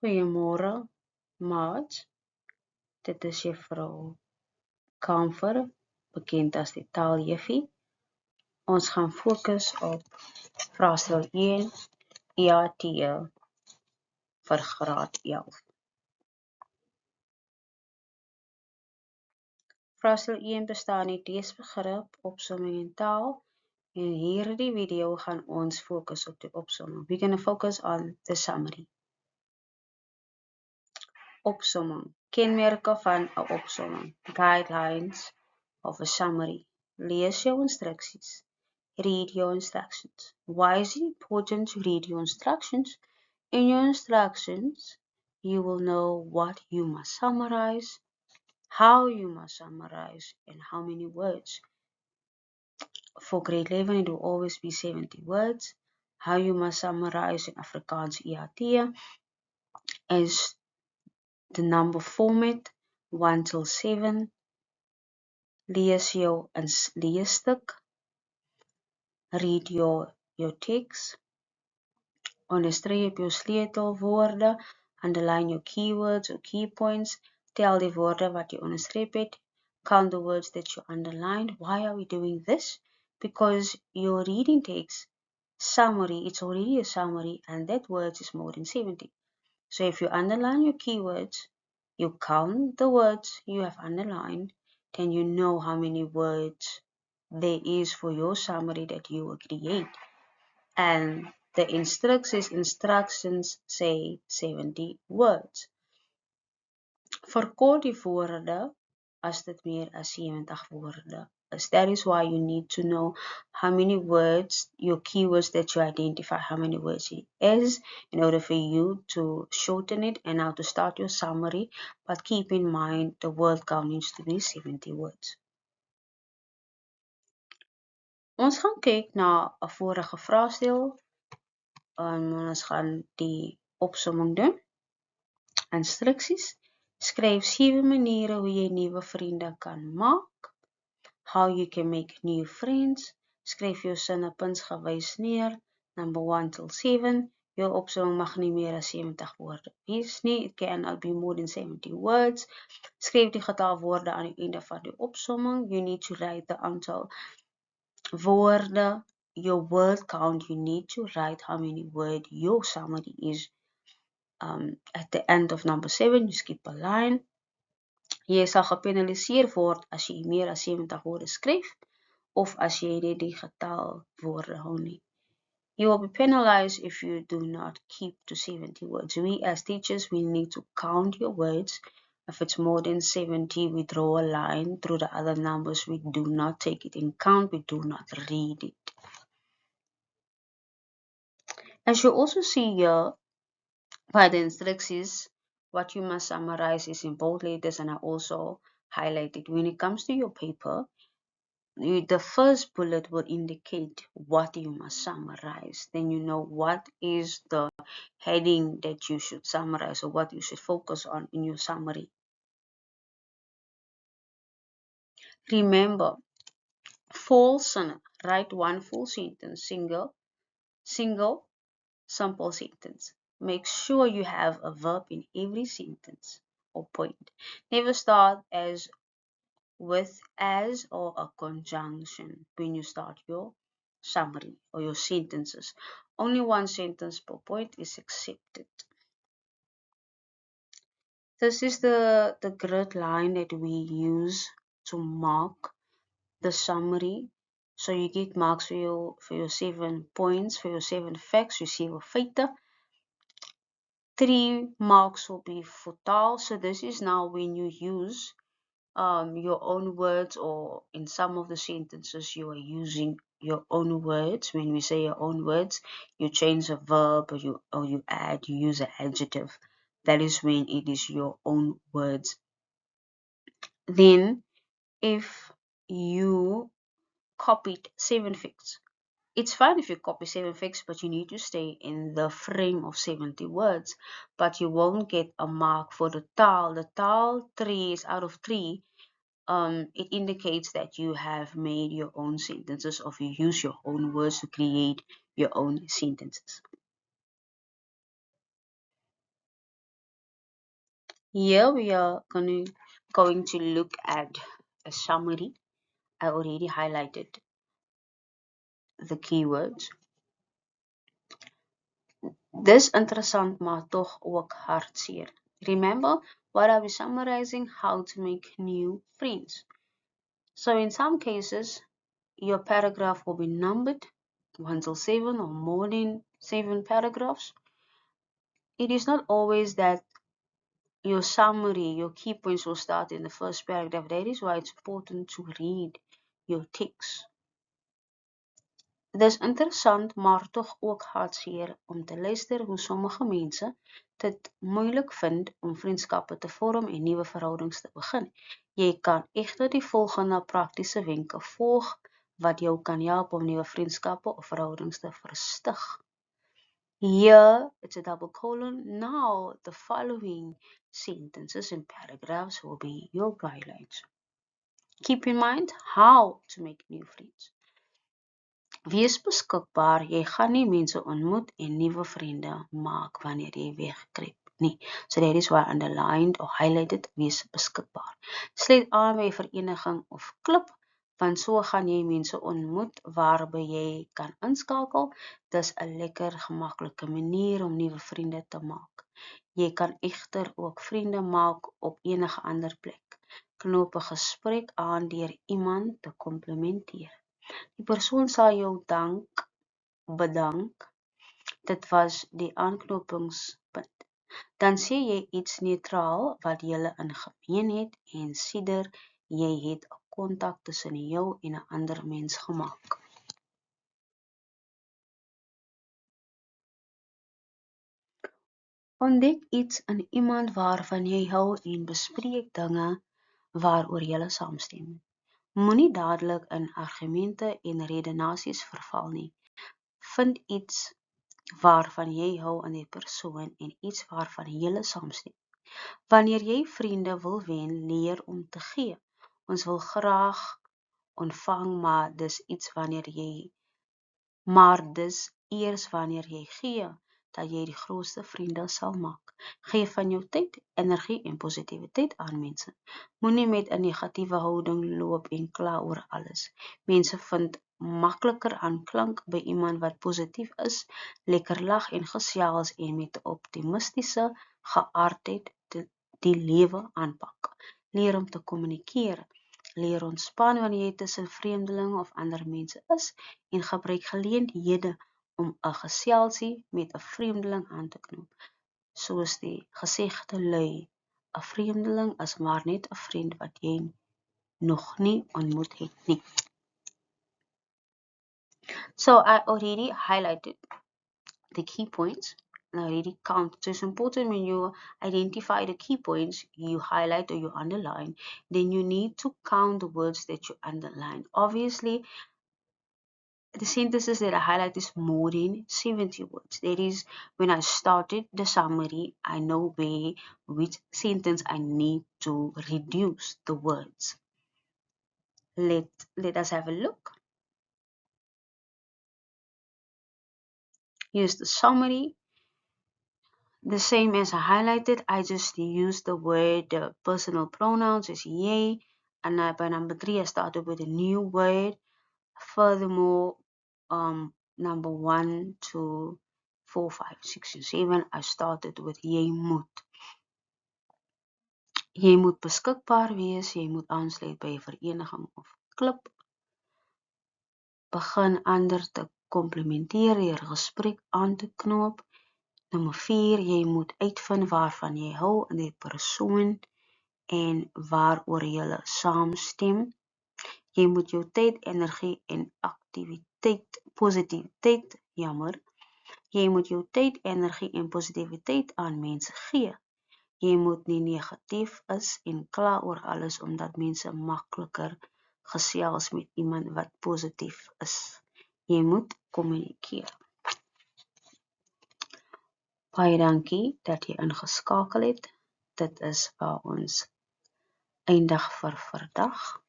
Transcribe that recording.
Goeiemôre, maat. Dit is juffrou Kamfer, bekend as die taaljuffie. Ons gaan fokus op vraestel 1, EAT vir graad 11. Vraestel 1 bestaan uit leesbegrip, opsomming en taal. En hierdie video gaan ons fokus op die opsomming. We're going to focus on the summary. Opsomming. Kenmerke van 'n opsomming. Guidelines of a summary. Lees jou instruksies. Read your instructions. Why is it important to read your instructions? In your instructions, you will know what you must summarize, how you must summarize, and how many words. For grade 11, it will always be 70 words. How you must summarize in Afrikaans EAT is the number format, 1 till 7. Lees jou leesstuk. Read your text. Onderstreep jou sleutelwoorde. Underline your keywords or key points. Tel die woorde wat jy onderstreep het. Count the words that you underlined. Why are we doing this? Because your reading text summary, it's already a summary, and that words is more than 70. So if you underline your keywords, you count the words you have underlined, then you know how many words there is for your summary that you will create. And the instructions say 70 words. Verkort die woorde as dit meer as 70 woorde is. That is why you need to know how many words, your keywords that you identify, how many words it is, in order for you to shorten it and how to start your summary. But keep in mind the word count needs to be 70 words. Ons gaan kyk na 'n vorige vraestel. Ons gaan die opsomming doen. Instruksies. Skryf 7 maniere hoe jy nuwe vriende kan maak. How you can make new friends. Skryf jou sinne puntsgewys neer. Number 1 till 7. Jou opsomming mag nie meer as 70 woorde wees nie. It cannot be more than 70 words. Skryf die getal woorde aan die einde van die opsomming. You need to write the aantal woorde. Your word count, you need to write how many words your summary is. At the end of number 7, you skip a line. Jy sal gepenaliseer word as jy meer as 70 woorde skryf of as jy net die getal woorde hou nie. You will be penalized if you do not keep to 70 words. We as teachers, we need to count your words. If it's more than 70, we draw a line through the other numbers. We do not take it in count. We do not read it. As you also see here, by the instructions, what you must summarize is in bold letters, and I also highlighted. When it comes to your paper, the first bullet will indicate what you must summarize. Then you know what is the heading that you should summarize or what you should focus on in your summary. Remember, full sentence. Write one full sentence, single, simple sentence. Make sure you have a verb in every sentence or point. Never start with as or a conjunction when you start your summary or your sentences. Only one sentence per point is accepted. This is the grid line that we use to mark the summary. So you get marks for your 7 points, for your 7 facts, you 7 feite. 3 marks will be for taal. So this is now when you use your own words, or in some of the sentences you are using your own words. When we say your own words, you change a verb or you add, you use an adjective. That is when it is your own words. Then if you copied 7 facts, it's fine if you copy 7 facts, but you need to stay in the frame of 70 words. But you won't get a mark for the taal. The taal 3 is out of 3. It indicates that you have made your own sentences, or you use your own words to create your own sentences. Here we are going to look at a summary. I already highlighted the keywords. Dis interessant maar toch ook hartseer. Remember, what are we summarizing? How to make new friends. So in some cases, your paragraph will be numbered 1 till 7 or more than 7 paragraphs. It is not always that your summary, your key points will start in the first paragraph. That is why it's important to read your text. Dis interessant maar toch ook hartseer om te luister hoe sommige mense dit moeilik vind om vriendskappe te vorm en nuwe verhoudings te begin. Jy kan egter die volgende praktiese wenke volg wat jou kan help om nuwe vriendskappe of verhoudings te verstig. Here, it's a double colon. Now, the following sentences and paragraphs will be your guidelines. Keep in mind how to make new friends. Wees beskikbaar, jy gaan nie mense ontmoet en nuwe vriende maak wanneer jy wegkruip nie. So that is why underlined or highlighted, wees beskikbaar. Sluit aan by 'n vereniging of klub, want so gaan jy mense ontmoet waarby jy kan inskakel. Dis 'n lekker gemaklike manier om nuwe vriende te maak. Jy kan egter ook vriende maak op enige ander plek. Knoop 'n gesprek aan deur iemand te komplimenteer. Die persoon sal jou bedank. Dit was die aanknopingspunt. Dan sê jy iets neutraal wat julle in gemeen het en sider jy het 'n kontak tussen jou en 'n ander mens gemaak. Ontdek iets in iemand waarvan jy hou en bespreek dinge waaroor julle saamstem. Moenie dadelik in argumente en redenasies verval nie. Vind iets waarvan jy hou aan die persoon en iets waarvan julle saamstem. Wanneer jy vriende wil wen, leer om te gee. Ons wil graag ontvang, maar dis eers wanneer jy gee, dat jy die grootste vriende sal maak. Gee van jou tyd, energie en positiwiteit aan mense. Moenie met 'n negatiewe houding loop en kla oor alles. Mense vind makliker aanklank by iemand wat positief is, lekker lag en gesels en met 'n optimistiese geaardheid die lewe aanpak. Leer om te kommunikeer. Leer ontspan wanneer jy tussen vreemdelinge of ander mense is en gebruik geleenthede om 'n geselsie met 'n vreemdeling aan te knoop. Soos die gesegde lui, 'n vreemdeling is maar net 'n vriend wat jy nog nie ontmoet het nie. So I already highlighted the key points and I already counted. So it's important when you identify the key points, you highlight or you underline, then you need to count the words that you underline. Obviously, the sentences that I highlight is more than 70 words. That is, when I started the summary, I know which sentence I need to reduce the words. Let us have a look. Here's the summary. The same as I highlighted, I just used the word personal pronouns as jy, and by number 3 I started with a new word. Furthermore, number 1, 2, 4, 5, 6 and 7 I started with jy moet. Jy moet beskikbaar wees, jy moet aansluit by 'n vereniging of klub. Begin ander te komplimenteer deur 'n gesprek aan te knoop. Nommer 4, jy moet uitvind waarvan jy hou in die persoon en waaroor julle saamstem. Jy moet jou tyd, energie en Jy moet jou tyd, energie en positiwiteit aan mense gee. Jy moet nie negatief is en kla oor alles omdat mense makliker gesels met iemand wat positief is. Jy moet kommunikeer. Baie dankie dat jy ingeskakel het. Dit is waar ons eindig vir vandag.